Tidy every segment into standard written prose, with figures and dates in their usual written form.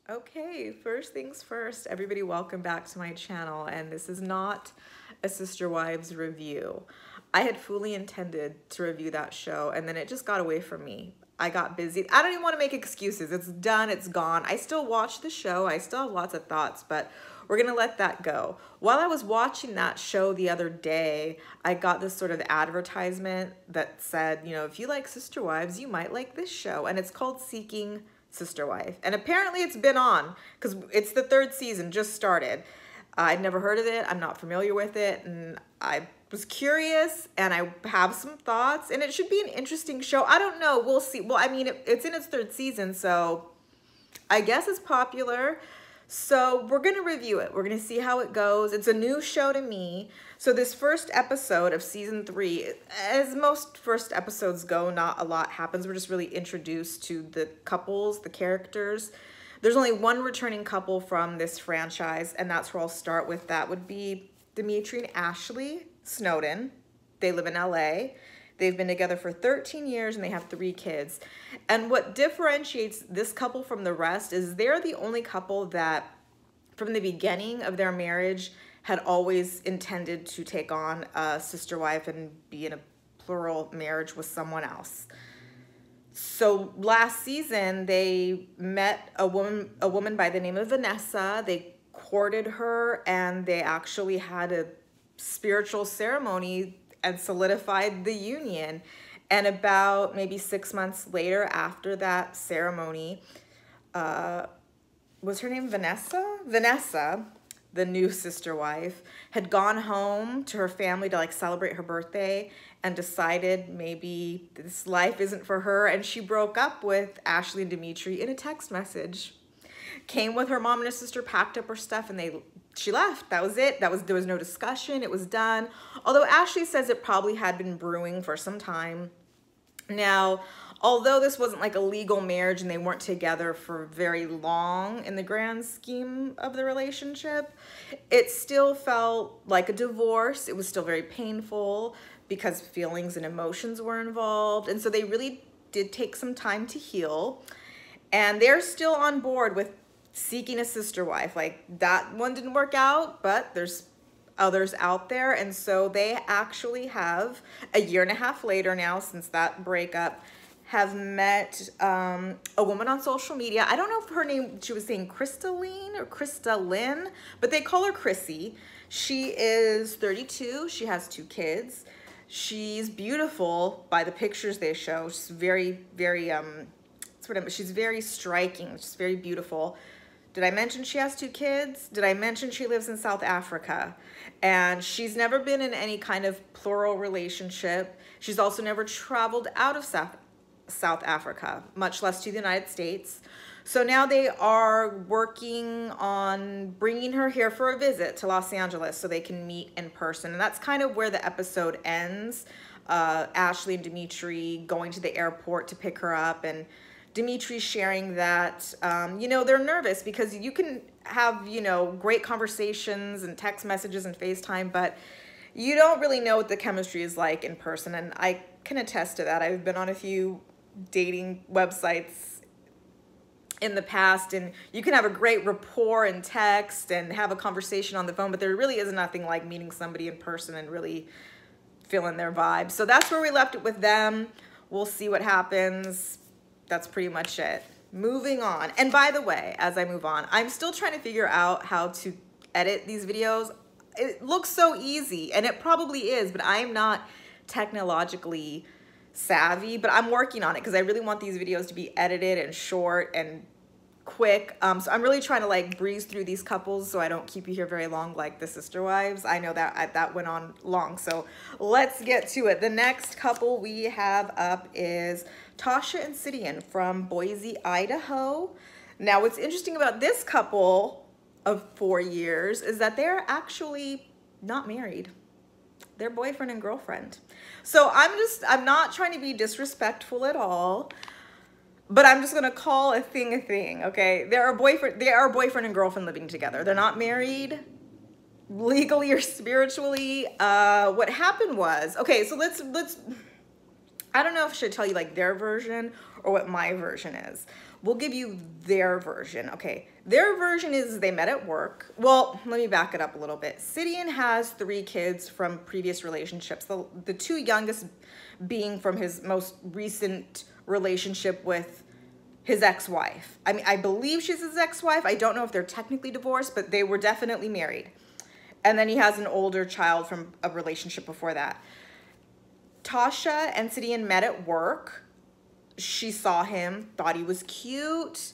Okay, first things first, everybody, welcome back to my channel, and this is not a Sister Wives review. I had fully intended to review that show, and then it just got away from me. I got busy. I don't even want to make excuses. It's done, it's gone. I still watch the show. I still have lots of thoughts, but we're gonna let that go. While I was watching that show the other day, I got this sort of advertisement that said, you know, if you like Sister Wives, you might like this show, and it's called Seeking Sister Wife, and apparently it's been on because it's the third season, just started. I'd never heard of it. I'm not familiar with it, and I was curious, and I have some thoughts, and it should be an interesting show. I don't know. We'll see. Well, I mean, it's in its third season, so I guess it's popular. So we're going to review it. We're going to see how it goes. It's a new show to me. So this first episode of season 3, as most first episodes go, not a lot happens. We're just really introduced to the couples, the characters. There's only one returning couple from this franchise, and that's where I'll start with. That would be Demetri and Ashley Snowden. They live in LA. They've been together for 13 years and they have 3 kids. And what differentiates this couple from the rest is they're the only couple that from the beginning of their marriage had always intended to take on a sister wife and be in a plural marriage with someone else. So last season they met a woman by the name of Vanessa. They courted her and they actually had a spiritual ceremony and solidified the union. And about maybe 6 months later, after that ceremony, was her name Vanessa? Vanessa, the new sister wife, had gone home to her family to like celebrate her birthday and decided maybe this life isn't for her, and she broke up with Ashley and Demetri in a text message. Came with her mom and her sister, packed up her stuff, and she left. That was it. There was no discussion. It was done. Although Ashley says it probably had been brewing for some time. Now, although this wasn't like a legal marriage and they weren't together for very long in the grand scheme of the relationship, it still felt like a divorce. It was still very painful because feelings and emotions were involved. And so they really did take some time to heal. And they're still on board with seeking a sister wife. Like, that one didn't work out, but there's others out there. And so they actually have, a year and a half later now since that breakup, have met a woman on social media. I don't know if her name, she was saying Crystalline or Crystalline, but they call her Chrissy. She is 32. She has 2 kids. She's beautiful by the pictures they show. She's very, very, she's very striking. She's very beautiful. Did I mention she has 2 kids? Did I mention she lives in South Africa? And she's never been in any kind of plural relationship. She's also never traveled out of South Africa, much less to the United States. So now they are working on bringing her here for a visit to Los Angeles so they can meet in person. And that's kind of where the episode ends. Ashley and Demetri going to the airport to pick her up, and Demetri sharing that, you know, they're nervous because you can have, you know, great conversations and text messages and FaceTime, but you don't really know what the chemistry is like in person. And I can attest to that. I've been on a few dating websites in the past, and you can have a great rapport in text and have a conversation on the phone, but there really is nothing like meeting somebody in person and really feeling their vibe. So that's where we left it with them. We'll see what happens. That's pretty much it. Moving on. And by the way, as I move on, I'm still trying to figure out how to edit these videos. It looks so easy, and it probably is, but I'm not technologically savvy, but I'm working on it because I really want these videos to be edited and short and quick. So I'm really trying to like breeze through these couples so I don't keep you here very long like the sister wives. I know that went on long, so let's get to it. The next couple we have up is Tasha and Sitian from Boise, Idaho. Now, what's interesting about this couple of 4 years is that they're actually not married. They're boyfriend and girlfriend. So I'm not trying to be disrespectful at all, but I'm just gonna call a thing, okay? They are boyfriend and girlfriend living together. They're not married legally or spiritually. What happened was, okay, so let's I don't know if I should tell you like their version or what my version is. we'll give you their version. Okay, their version is they met at work. Well, let me back it up a little bit. Sitian has 3 kids from previous relationships. The 2 youngest being from his most recent relationship with his ex-wife. I mean, I believe she's his ex-wife. I don't know if they're technically divorced, but they were definitely married. And then he has an older child from a relationship before that. Tasha and Sitian met at work. She saw him, thought he was cute,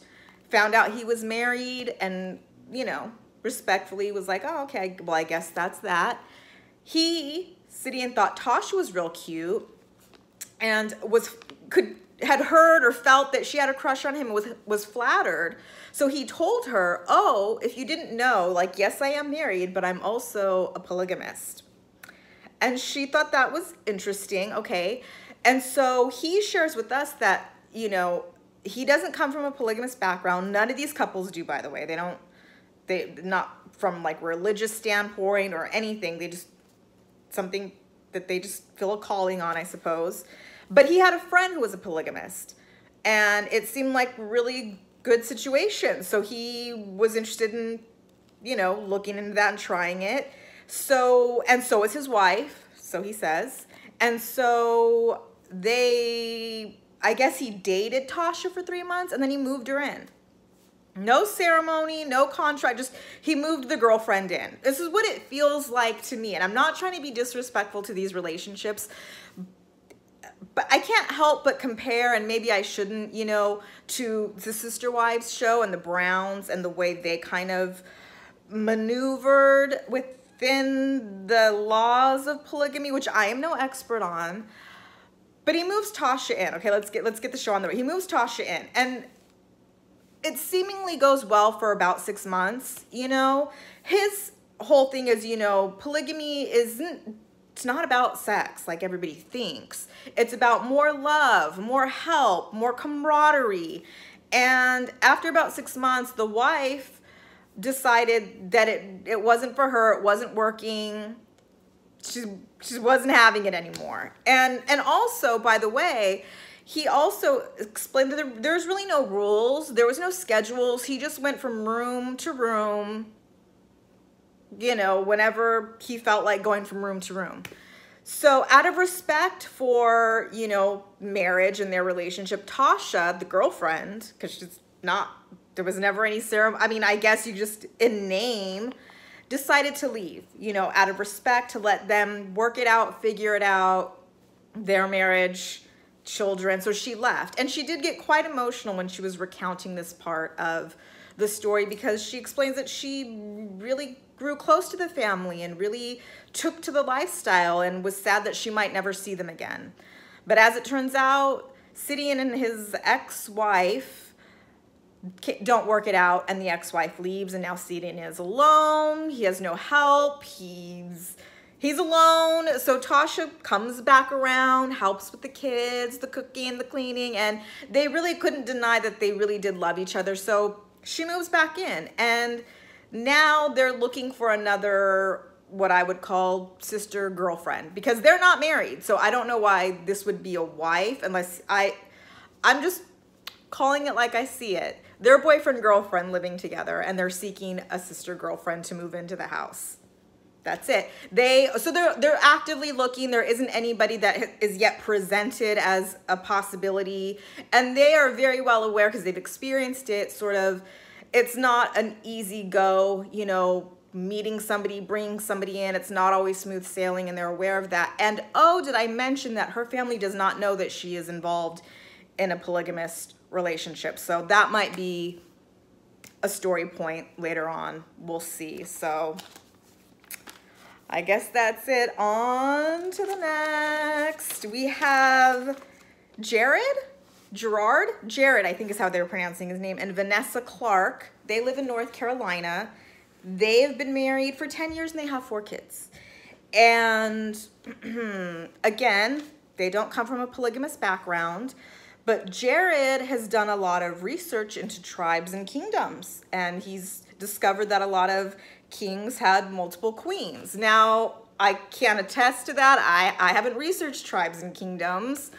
found out he was married, and, you know, respectfully was like, oh, okay, well, I guess that's that. Sitian thought Tasha was real cute and had heard or felt that she had a crush on him and was flattered. So he told her, oh, if you didn't know, like, yes, I am married, but I'm also a polygamist. And she thought that was interesting, okay. And so he shares with us that, you know, he doesn't come from a polygamous background. None of these couples do, by the way. They not from like religious standpoint or anything. They just, something that they just feel a calling on, I suppose. But he had a friend who was a polygamist, and it seemed like really good situation. So he was interested in, you know, looking into that and trying it. So was his wife, so he says. And so I guess he dated Tasha for 3 months, and then he moved her in. No ceremony, no contract, just he moved the girlfriend in. This is what it feels like to me. And I'm not trying to be disrespectful to these relationships, but I can't help but compare, and maybe I shouldn't, you know, to the Sister Wives show and the Browns and the way they kind of maneuvered within the laws of polygamy, which I am no expert on. But he moves Tasha in. Okay, let's get the show on the way. He moves Tasha in, and it seemingly goes well for about 6 months. You know, his whole thing is, you know, polygamy it's not about sex like everybody thinks. It's about more love, more help, more camaraderie. And after about 6 months, the wife decided that it wasn't for her, it wasn't working. She wasn't having it anymore. And also, by the way, he also explained that there's really no rules. There was no schedules. He just went from room to room, you know, whenever he felt like going from room to room. So out of respect for, you know, marriage and their relationship, Tasha, the girlfriend, because she's not, there was never any ceremony. I mean, I guess you just, in name, decided to leave, you know, out of respect, to let them work it out, figure it out, their marriage, children. So she left. And she did get quite emotional when she was recounting this part of the story, because she explains that she really grew close to the family and really took to the lifestyle and was sad that she might never see them again. But as it turns out, Sitian and his ex-wife don't work it out, and the ex-wife leaves, and now Sitian is alone. He has no help. He's alone. So Tasha comes back around, helps with the kids, the cooking, the cleaning, and they really couldn't deny that they really did love each other. So she moves back in, and now they're looking for another, what I would call sister girlfriend, because they're not married. So I don't know why this would be a wife, unless I'm just calling it like I see it. They're boyfriend girlfriend living together, and they're seeking a sister girlfriend to move into the house. That's it. So they're actively looking. There isn't anybody that is yet presented as a possibility, and they are very well aware, because they've experienced it, sort of. It's not an easy go, you know, meeting somebody, bringing somebody in. It's not always smooth sailing, and they're aware of that. And oh, did I mention that her family does not know that she is involved in a polygamist relationship? So that might be a story point later on. We'll see. So I guess that's it. On to the next. We have Jared, I think is how they were pronouncing his name, and Vanessa Clark. They live in North Carolina. They have been married for 10 years, and they have 4 kids. And again, they don't come from a polygamous background, but Jared has done a lot of research into tribes and kingdoms, and he's discovered that a lot of kings had multiple queens. Now, I can't attest to that. I haven't researched tribes and kingdoms.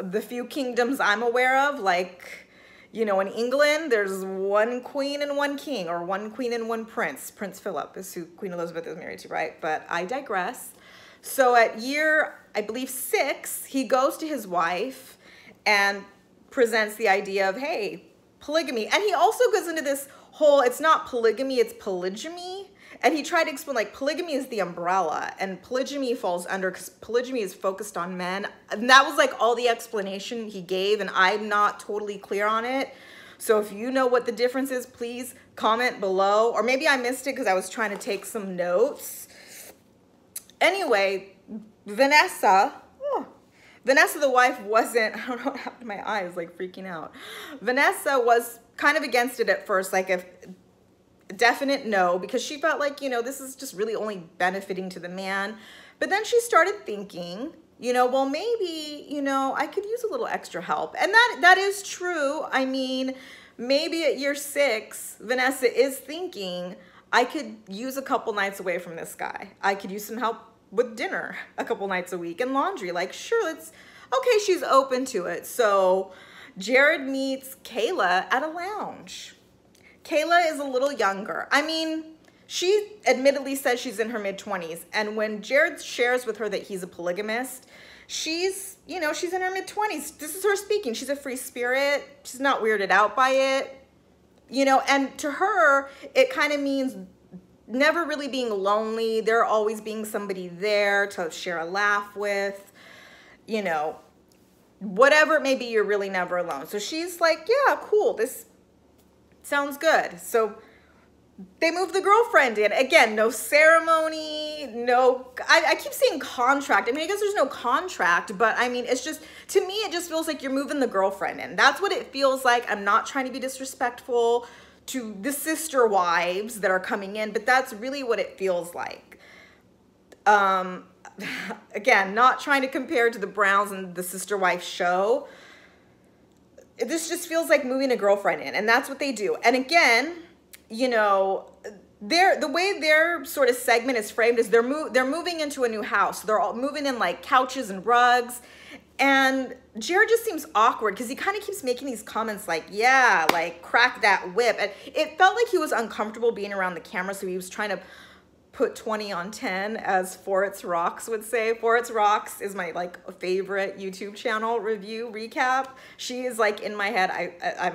The few kingdoms I'm aware of, like, You know, in England, there's one queen and one king, or one queen and one prince. Prince Philip is who Queen Elizabeth is married to, right? But I digress. So at year, I believe 6, he goes to his wife and presents the idea of, hey, polygamy. And he also goes into this whole, it's not polygamy, it's polygyny. And he tried to explain, like, polygamy is the umbrella and polygamy falls under, because polygamy is focused on men. And that was like all the explanation he gave, and I'm not totally clear on it. So if you know what the difference is, please comment below. Or maybe I missed it because I was trying to take some notes. Anyway, Vanessa the wife wasn't, I don't know what happened to my eyes, like freaking out. Vanessa was kind of against it at first, like a definite no, because she felt like, you know, this is just really only benefiting to the man. But then she started thinking, you know, well, maybe, you know, I could use a little extra help. And that is true. I mean, maybe at year 6, Vanessa is thinking, I could use a couple nights away from this guy. I could use some help with dinner a couple nights a week and laundry. Like, sure, okay, she's open to it. So Jared meets Kayla at a lounge. Kayla is a little younger. I mean, she admittedly says she's in her mid-20s. And when Jared shares with her that he's a polygamist, she's, you know, she's in her mid-20s. This is her speaking. She's a free spirit. She's not weirded out by it. You know, and to her, it kind of means never really being lonely. There always being somebody there to share a laugh with, you know, whatever it may be, you're really never alone. So she's like, yeah, cool, this sounds good. So they move the girlfriend in. Again, no ceremony, no, I keep saying contract. I mean, I guess there's no contract, but I mean, it's just, to me, it just feels like you're moving the girlfriend in. That's what it feels like. I'm not trying to be disrespectful to the sister wives that are coming in, but that's really what it feels like. Again, not trying to compare to the Browns and the sister wife show. This just feels like moving a girlfriend in, and that's what they do. And again, you know, the way their sort of segment is framed is they're moving into a new house. They're all moving in like couches and rugs. And Jared just seems awkward because he kind of keeps making these comments like, yeah, like crack that whip. And it felt like he was uncomfortable being around the camera. So he was trying to put 20 on 10, as Forrest Rocks would say. Forrest Rocks is my like favorite YouTube channel review recap. She is like in my head.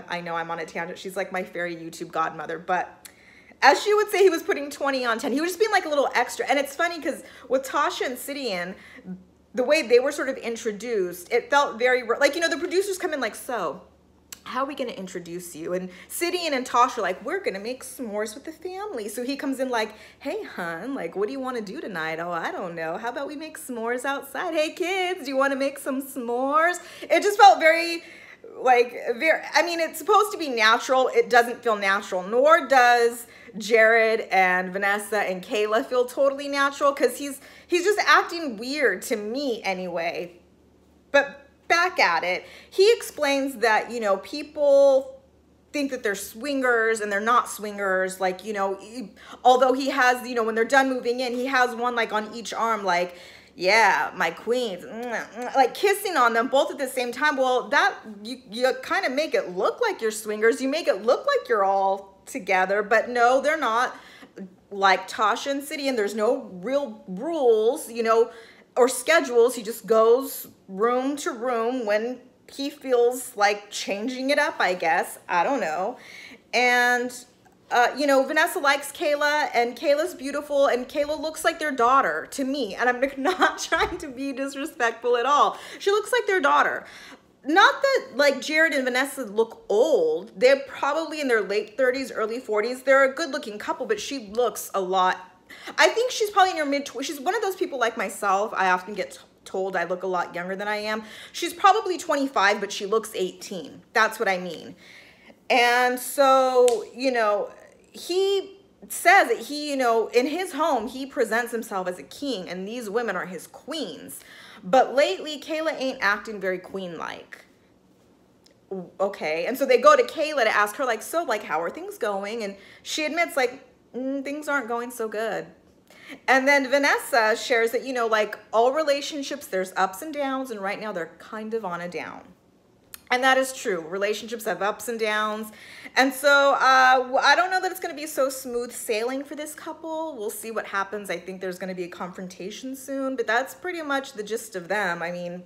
I know I'm on a tangent. She's like my fairy YouTube godmother. But as she would say, he was putting 20 on 10. He was just being like a little extra. And it's funny because with Tasha and Sitian, the way they were sort of introduced, it felt very, like, you know, the producers come in like, so, how are we going to introduce you? And Sitian and Tasha are like, we're going to make s'mores with the family. So he comes in like, hey, hun, like, what do you want to do tonight? Oh, I don't know. How about we make s'mores outside? Hey, kids, do you want to make some s'mores? It just felt very, like, I mean, it's supposed to be natural. It doesn't feel natural, nor does Jared and Vanessa and Kayla feel totally natural, because he's just acting weird to me anyway. But back at it, he explains that, you know, people think that they're swingers and they're not swingers. Like, you know, although he has, you know, when they're done moving in, he has one like on each arm, like, yeah, my queens, like kissing on them both at the same time. Well, that you kind of make it look like you're swingers. You make it look like you're all together, but no, they're not. Like Tasha and Sitian, there's no real rules, you know, or schedules. He just goes room to room when he feels like changing it up, I guess. I don't know. And you know, Vanessa likes Kayla, and Kayla's beautiful, and Kayla looks like their daughter to me. And I'm not trying to be disrespectful at all. She looks like their daughter. Not that like Jared and Vanessa look old. They're probably in their late 30s, early 40s. They're a good looking couple, but she looks a lot. I think she's probably in her mid-20s. She's one of those people like myself. I often get told I look a lot younger than I am. She's probably 25, but she looks 18. That's what I mean. And so, you know, he says that he, you know, in his home, he presents himself as a king, and these women are his queens. But lately, Kayla ain't acting very queen-like. Okay, and so they go to Kayla to ask her, like, so, like, how are things going? And she admits, like, things aren't going so good. And then Vanessa shares that, you know, like, all relationships, there's ups and downs, and right now they're kind of on a down. And that is true. Relationships have ups and downs. And so I don't know that it's going to be so smooth sailing for this couple. We'll see what happens. I think there's going to be a confrontation soon, but that's pretty much the gist of them. I mean,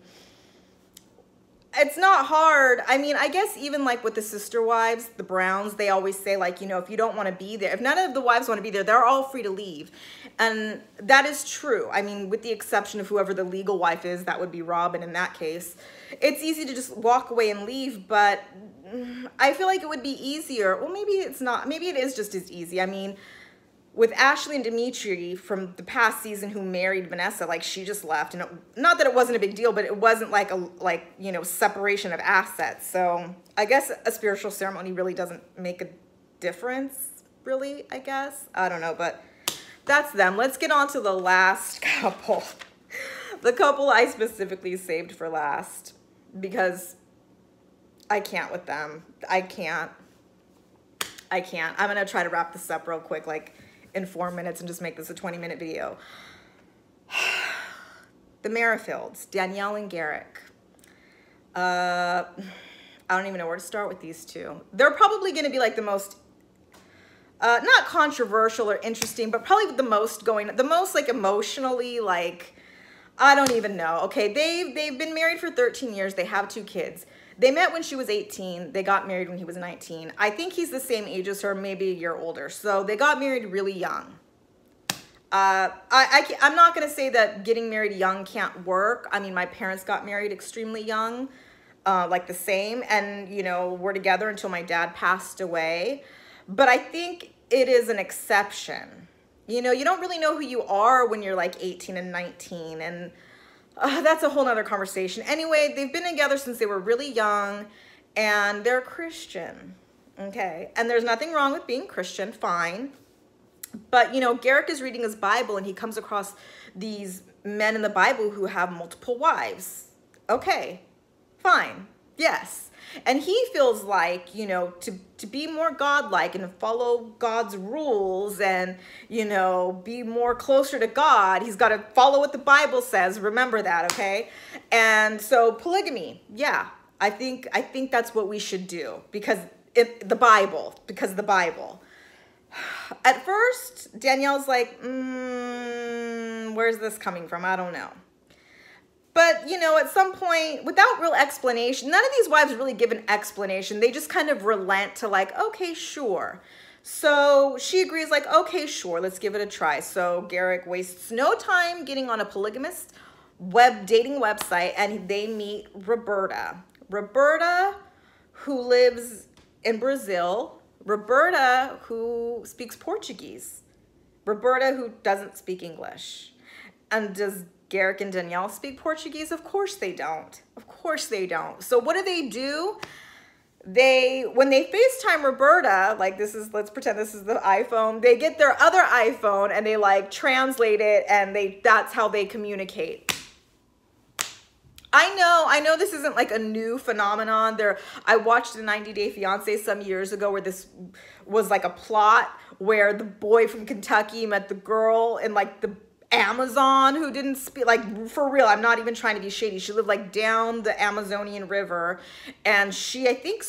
it's not hard. I mean, I guess even like with the sister wives, the Browns, they always say like, you know, if you don't want to be there, if none of the wives want to be there, they're all free to leave. And that is true. I mean, with the exception of whoever the legal wife is, that would be Robin in that case. It's easy to just walk away and leave, but I feel like it would be easier. Well, maybe it's not. Maybe it is just as easy. I mean, with Ashley and Demetri from the past season who married Vanessa, like she just left. And not that it wasn't a big deal, but it wasn't like you know, separation of assets. So I guess a spiritual ceremony really doesn't make a difference, really, I guess. I don't know, but that's them. Let's get on to the last couple. The couple I specifically saved for last because I can't with them. I can't. I'm going to try to wrap this up real quick, like in 4 minutes, and just make this a 20-minute video. The Merrifields, Danielle and Garrick. I don't even know where to start with these two. They're probably going to be like the most, not controversial or interesting, but probably the most like emotionally, like, I don't even know. Okay, they've been married for 13 years. They have 2 kids. They met when she was 18. They got married when he was 19. I think he's the same age as her, maybe a year older. So they got married really young. I'm not going to say that getting married young can't work. I mean, my parents got married extremely young, like the same. And, you know, we're together until my dad passed away. But I think it is an exception. You know, you don't really know who you are when you're like 18 and 19. And that's a whole nother conversation. Anyway, they've been together since they were really young, and they're Christian, okay? And there's nothing wrong with being Christian, fine. But, you know, Garrick is reading his Bible, and he comes across these men in the Bible who have multiple wives. Okay, fine, yes. And he feels like, you know, to be more godlike and follow God's rules and, you know, be more closer to God, he's got to follow what the Bible says. Remember that, okay? And so polygamy, yeah, I think that's what we should do because the Bible. At first, Danielle's like, where's this coming from? I don't know. But, you know, at some point, without real explanation, none of these wives really give an explanation. They just kind of relent to like, okay, sure. So she agrees like, okay, sure, let's give it a try. So Garrick wastes no time getting on a polygamist dating website, and they meet Roberta. Roberta, who lives in Brazil. Roberta, who speaks Portuguese. Roberta, who doesn't speak English. And does Garrick and Danielle speak Portuguese? Of course they don't. Of course they don't. So what do? When they FaceTime Roberta, like let's pretend this is the iPhone, they get their other iPhone and they like translate it, and that's how they communicate. I know this isn't like a new phenomenon. I watched a 90 Day Fiance some years ago where this was like a plot where the boy from Kentucky met the girl in like the Amazon who didn't speak, like, for real, I'm not even trying to be shady. She lived like down the Amazonian River, and she, I think,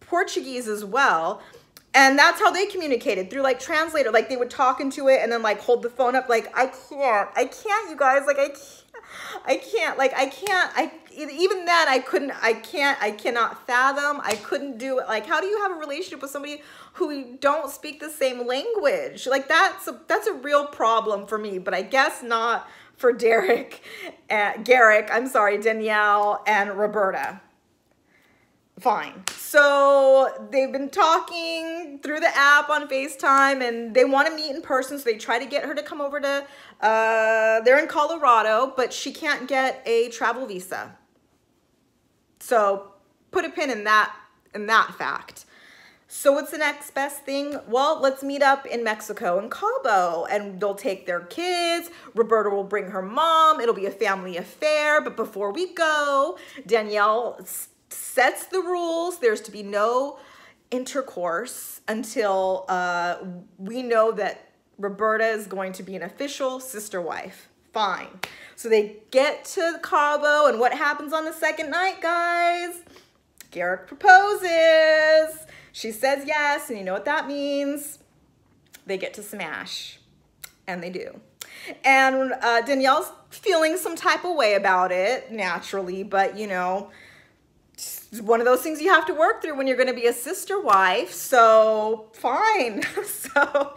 Portuguese as well. And that's how they communicated, through like translator. Like they would talk into it and then like hold the phone up. Like, I can't, you guys, like even then I cannot fathom. I couldn't do it. Like, how do you have a relationship with somebody who don't speak the same language? Like that's a real problem for me, but I guess not for Garrick, Danielle and Roberta. Fine. So they've been talking through the app on FaceTime, and they want to meet in person. So they try to get her to come over to, they're in Colorado, but she can't get a travel visa. So put a pin in that fact. So what's the next best thing? Well, let's meet up in Mexico, in Cabo, and they'll take their kids. Roberta will bring her mom. It'll be a family affair. But before we go, Danielle sets the rules. There's to be no intercourse until we know that Roberta is going to be an official sister wife. Fine. So they get to Cabo, and what happens on the second night, guys? Garrick proposes. She says yes, and you know what that means. They get to smash, and they do. And Danielle's feeling some type of way about it, naturally, but you know, it's one of those things you have to work through when you're going to be a sister wife, so fine. So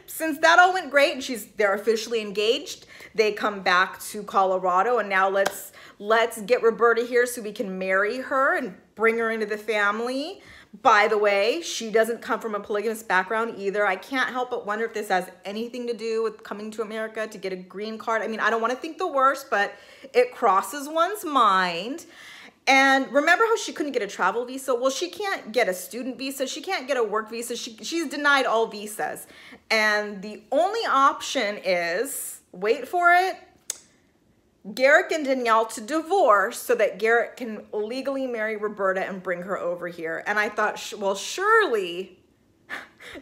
since that all went great and they're officially engaged, they come back to Colorado, and now let's get Roberta here so we can marry her and bring her into the family. By the way, she doesn't come from a polygamous background either. I can't help but wonder if this has anything to do with coming to America to get a green card. I mean, I don't want to think the worst, but it crosses one's mind. And remember how she couldn't get a travel visa? Well, she can't get a student visa. She can't get a work visa. She's denied all visas. And the only option is, wait for it, Garrick and Danielle to divorce so that Garrick can legally marry Roberta and bring her over here. And I thought, well, surely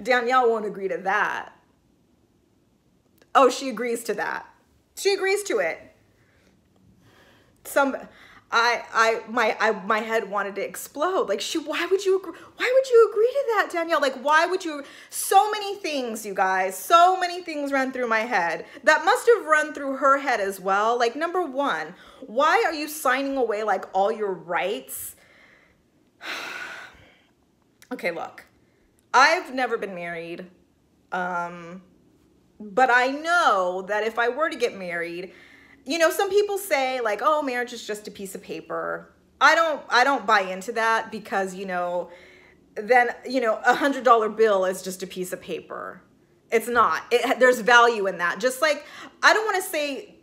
Danielle won't agree to that. Oh, she agrees to that. She agrees to it. My head wanted to explode. Like, why would you agree to that, Danielle? Like, why would you? So many things, you guys, so many things ran through my head that must have run through her head as well. Like, number one, why are you signing away like all your rights? Okay, look, I've never been married, but I know that if I were to get married, you know, some people say like, oh, marriage is just a piece of paper. I don't buy into that, because, you know, then, you know, $100 bill is just a piece of paper. It's not. There's value in that. Just like, I don't want to say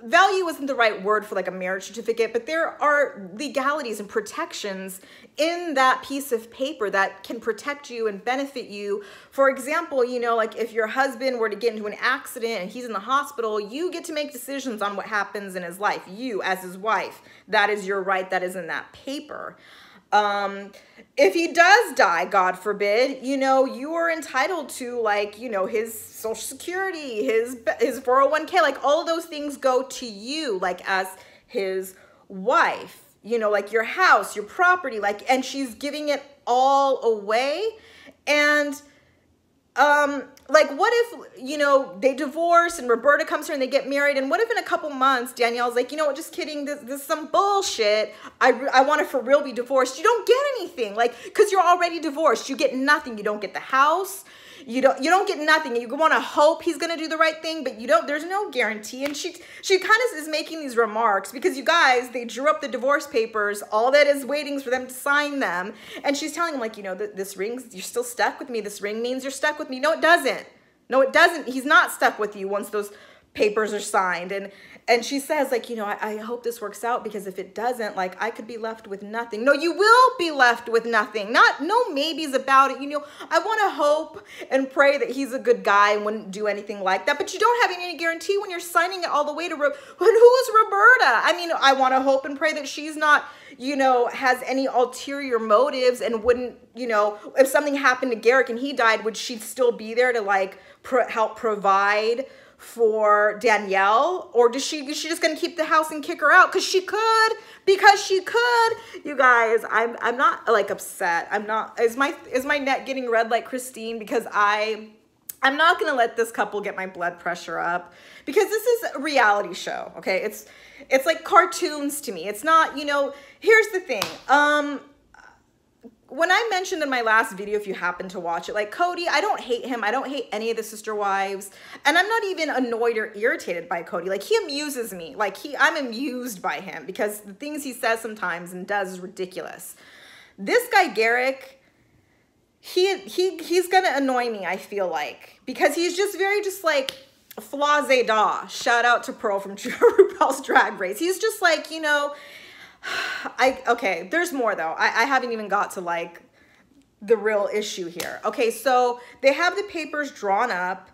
value isn't the right word for like a marriage certificate, but there are legalities and protections in that piece of paper that can protect you and benefit you. For example, you know, like if your husband were to get into an accident and he's in the hospital, you get to make decisions on what happens in his life. You, as his wife, that is your right. That is in that paper. If he does die, God forbid, you know, you are entitled to, like, you know, his Social Security, his 401k, like all of those things go to you, like as his wife, you know, like your house, your property, like, and she's giving it all away. And like, what if, you know, they divorce and Roberta comes here and they get married, and what if in a couple months Danielle's like, you know what, just kidding, this is some bullshit, I want to for real be divorced. You don't get anything, like, because you're already divorced. You get nothing. You don't get the house. You don't get nothing. You want to hope he's going to do the right thing, but you don't. There's no guarantee. And she kind of is making these remarks because, you guys, they drew up the divorce papers. All that is waiting is for them to sign them. And she's telling him, like, you know, this ring, you're still stuck with me. This ring means you're stuck with me. No, it doesn't. No, it doesn't. He's not stuck with you once those papers are signed. And she says, like, you know, I hope this works out, because if it doesn't, like, I could be left with nothing. No, you will be left with nothing. No maybes about it. You know, I want to hope and pray that he's a good guy and wouldn't do anything like that. But you don't have any guarantee when you're signing it all the way to, who's Roberta? I mean, I want to hope and pray that she's not, you know, has any ulterior motives and wouldn't, you know, if something happened to Garrick and he died, would she still be there to, like, help provide for Danielle? Or is she just gonna keep the house and kick her out? Because she could. You guys, I'm not, like, upset. I'm not. Is my neck getting red like Christine? Because I'm not gonna let this couple get my blood pressure up, because this is a reality show. Okay, it's like cartoons to me. It's not, you know. Here's the thing. When I mentioned in my last video, if you happen to watch it, like Cody, I don't hate him. I don't hate any of the sister wives. And I'm not even annoyed or irritated by Cody. Like, he amuses me. Like, I'm amused by him, because the things he says sometimes and does is ridiculous. This guy, Garrick, he's gonna annoy me, I feel like, because he's just very like flazé-da. Shout out to Pearl from RuPaul's Drag Race. He's just like, you know, okay, there's more though. I haven't even got to, like, the real issue here. Okay, so they have the papers drawn up,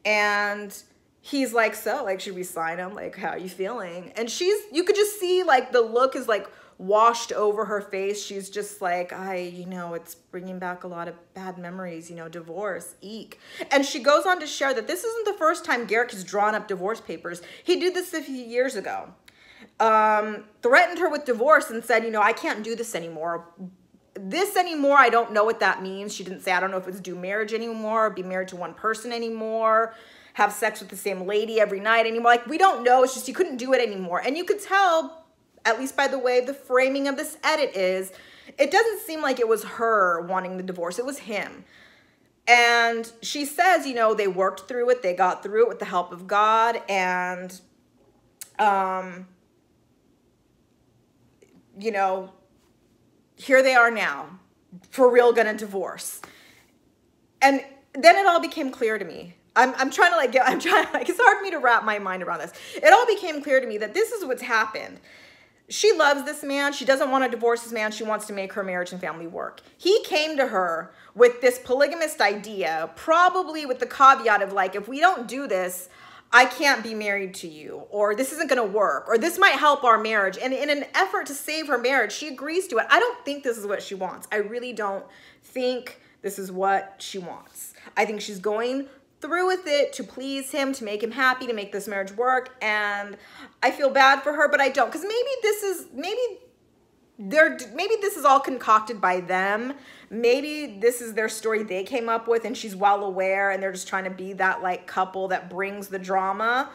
and he's like, so, like, should we sign them? Like, how are you feeling? And you could just see, like, the look is, like, washed over her face. She's just like, you know, it's bringing back a lot of bad memories, you know, divorce, eek. And she goes on to share that this isn't the first time Garrick has drawn up divorce papers. He did this a few years ago. Threatened her with divorce and said, you know, I can't do this anymore. this anymore, I don't know what that means. She didn't say, I don't know if it's do marriage anymore, or be married to one person anymore, have sex with the same lady every night anymore. Like, we don't know. It's just you couldn't do it anymore. And you could tell, at least by the way the framing of this edit is, it doesn't seem like it was her wanting the divorce. It was him. And she says, you know, they worked through it. They got through it with the help of God. And, you know, here they are now, for real, gonna divorce. And then it all became clear to me. I'm trying to like it's hard for me to wrap my mind around this. It all became clear to me that this is what's happened. She loves this man. She doesn't want to divorce this man. She wants to make her marriage and family work. He came to her with this polygamist idea, probably with the caveat of like, if we don't do this, I can't be married to you, or this isn't going to work, or this might help our marriage. And in an effort to save her marriage, she agrees to it. I don't think this is what she wants. I really don't think this is what she wants. I think she's going through with it to please him, to make him happy, to make this marriage work. And I feel bad for her, but I don't, because maybe this is all concocted by them. Maybe this is their story they came up with, and she's well aware, and they're just trying to be that like couple that brings the drama.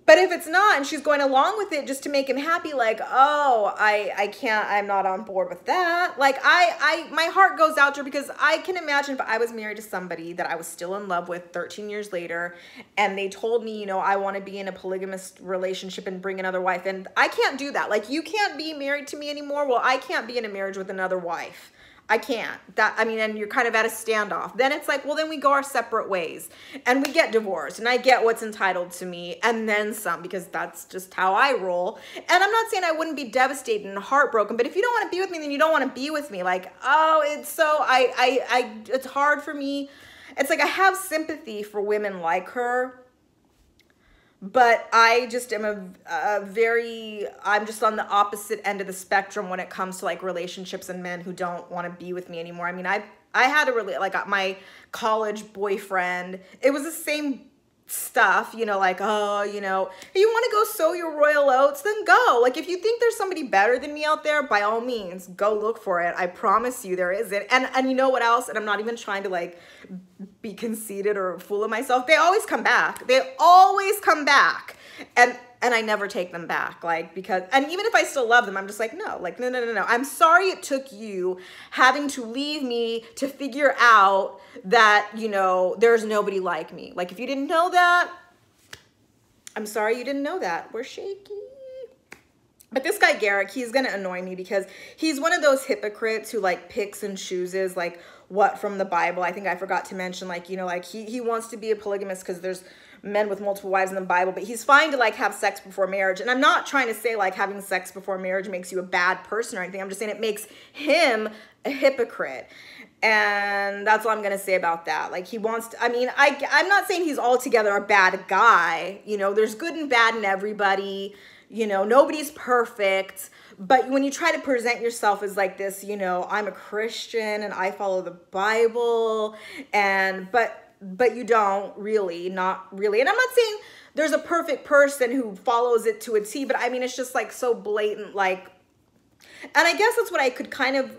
But if it's not, and she's going along with it just to make him happy, like, oh, I can't, I'm not on board with that. Like, my heart goes out to her, because I can imagine if I was married to somebody that I was still in love with 13 years later, and they told me, you know, I want to be in a polygamous relationship and bring another wife, and I can't do that. Like, you can't be married to me anymore. Well, I can't be in a marriage with another wife. I can't. And you're kind of at a standoff. Then it's like, well, then we go our separate ways and we get divorced, and I get what's entitled to me and then some, because that's just how I roll. And I'm not saying I wouldn't be devastated and heartbroken, but if you don't want to be with me, then you don't want to be with me. Like, oh, it's so, it's hard for me. It's like, I have sympathy for women like her, but I just am I'm just on the opposite end of the spectrum when it comes to like relationships and men who don't want to be with me anymore. I mean, I had my college boyfriend, it was the same stuff, you know, like, oh, you know, hey, you want to go sow your royal oats, then go. Like, if you think there's somebody better than me out there, by all means, go look for it. I promise you there isn't. And you know what else? And I'm not even trying to like be conceited or fool of myself. They always come back. They always come back. And I never take them back, like, because, and even if I still love them, I'm just like, no, like, no. I'm sorry it took you having to leave me to figure out that, you know, there's nobody like me. Like, if you didn't know that, I'm sorry you didn't know that. We're shaky. But this guy, Garrick, he's going to annoy me, because he's one of those hypocrites who like picks and chooses like what from the Bible. I think I forgot to mention, like, you know, like he wants to be a polygamist because there's men with multiple wives in the Bible, but he's fine to like have sex before marriage. And I'm not trying to say like having sex before marriage makes you a bad person or anything. I'm just saying it makes him a hypocrite. And that's all I'm going to say about that. Like, he wants to, I mean, I'm not saying he's altogether a bad guy. You know, there's good and bad in everybody. You know, nobody's perfect. But when you try to present yourself as like this, you know, I'm a Christian and I follow the Bible, and but you don't really, not really. And I'm not saying there's a perfect person who follows it to a T, but I mean, it's just like so blatant, like, and I guess that's what I could kind of,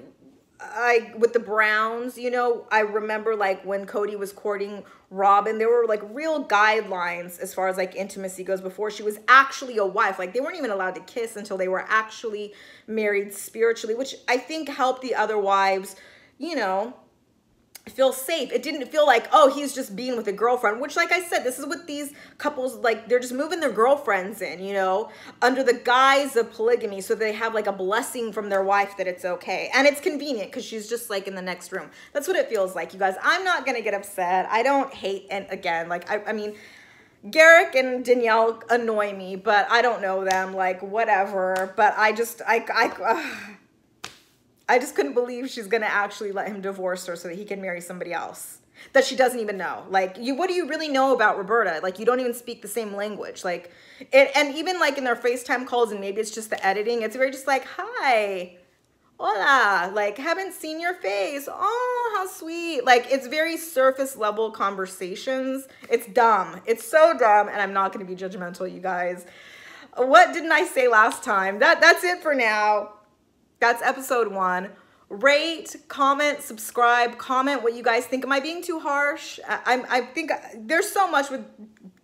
with the Browns, you know, I remember like when Cody was courting Robin, there were like real guidelines as far as like intimacy goes before she was actually a wife. Like, they weren't even allowed to kiss until they were actually married spiritually, which I think helped the other wives, you know, feel safe. It didn't feel like, oh, he's just being with a girlfriend, which, like I said, this is what these couples, like, they're just moving their girlfriends in, you know, under the guise of polygamy, so they have like a blessing from their wife that it's okay. And it's convenient because she's just like in the next room. That's what it feels like, you guys. I'm not gonna get upset. I don't hate, and again, like, I mean, Garrick and Danielle annoy me, but I don't know them, like, whatever. But I just couldn't believe she's going to actually let him divorce her so that he can marry somebody else that she doesn't even know. Like, what do you really know about Roberta? Like, you don't even speak the same language. Like, and even like in their FaceTime calls, and maybe it's just the editing, it's very just like, hi, hola, like, haven't seen your face. Oh, how sweet. Like, it's very surface level conversations. It's dumb. It's so dumb. And I'm not going to be judgmental, you guys. What didn't I say last time? That's it for now. That's episode 1. Rate, comment, subscribe, comment what you guys think. Am I being too harsh? I think there's so much with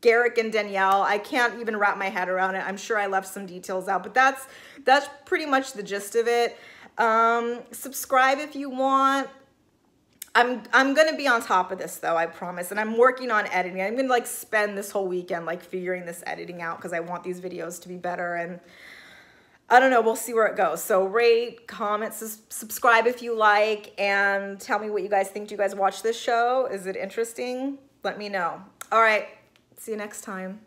Garrick and Danielle. I can't even wrap my head around it. I'm sure I left some details out, but that's pretty much the gist of it. Subscribe if you want. I'm gonna be on top of this though, I promise. And I'm working on editing. I'm gonna like spend this whole weekend like figuring this editing out because I want these videos to be better, and I don't know, we'll see where it goes. So rate, comment, subscribe if you like, and tell me what you guys think. Do you guys watch this show? Is it interesting? Let me know. All right, see you next time.